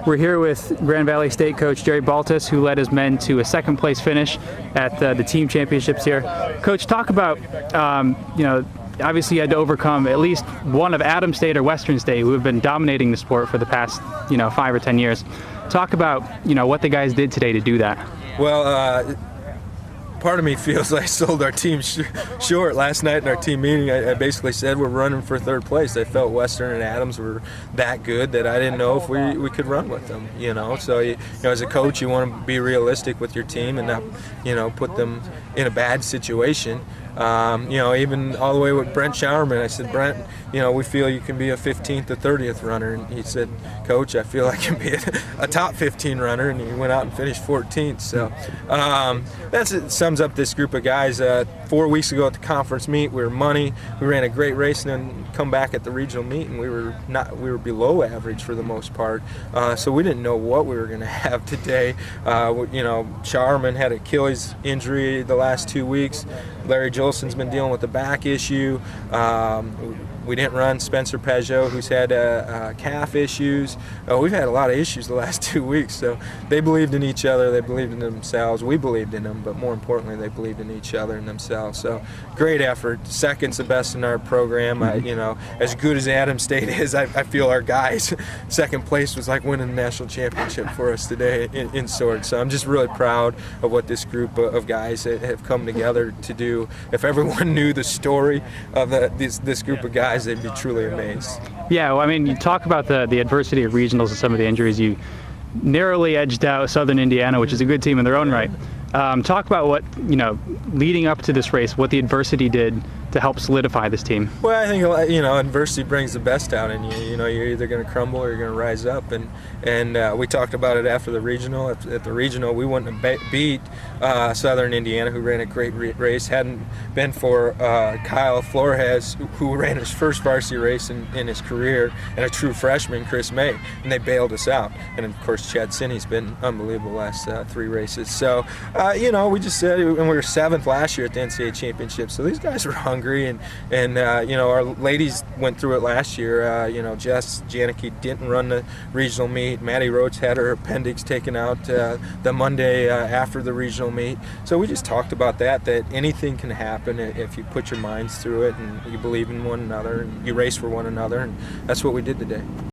We're here with Grand Valley State coach Jerry Baltes, who led his men to a second place finish at the team championships here. Coach, talk about, obviously you had to overcome at least one of Adams State or Western State, who have been dominating the sport for the past, 5 or 10 years. Talk about, what the guys did today to do that. Well, part of me feels like I sold our team short last night in our team meeting. I basically said we're running for third place. I felt Western and Adams were that good that I didn't know if we could run with them. So as a coach, you want to be realistic with your team and not put them in a bad situation. Even all the way with Brent Showerman, I said, Brent, we feel you can be a 15th or 30th runner. And he said, Coach, I feel I can be a top 15 runner. And he went out and finished 14th. So that sums up this group of guys. 4 weeks ago at the conference meet, we were money. We ran a great race and then come back at the regional meet, and we were below average for the most part. So we didn't know what we were going to have today. Showerman had an Achilles injury the last 2 weeks. Larry Jolson's been dealing with a back issue. We didn't run Spencer Peugeot, who's had calf issues. We've had a lot of issues the last 2 weeks. So they believed in each other. They believed in themselves. We believed in them, but more importantly, they believed in each other and themselves. So great effort. Second's the best in our program. As good as Adams State is, I feel our guys, second place was like winning the national championship for us today in sorts. So I'm just really proud of what this group of guys have come together to do. If everyone knew the story of this group of guys, they'd be truly amazed. Yeah, well, you talk about the adversity of regionals and some of the injuries. You narrowly edged out Southern Indiana, which is a good team in their own right. Talk about what, leading up to this race, what the adversity did to help solidify this team. Well, I think, adversity brings the best out in you. You're either going to crumble or you're going to rise up. And we talked about it after the regional. At the regional, we wouldn't have beat Southern Indiana, who ran a great race. Hadn't been for Kyle Flores, who ran his first varsity race in his career, and a true freshman, Chris May. And they bailed us out. And, of course, Chad Sinney's been unbelievable the last 3 races. So, we just said, and we were 7th last year at the NCAA championship. So these guys were hungry. And our ladies went through it last year. Jess Janicki didn't run the regional meet. Maddie Roach had her appendix taken out the Monday after the regional meet. So we just talked about that anything can happen if you put your minds through it and you believe in one another and you race for one another. And that's what we did today.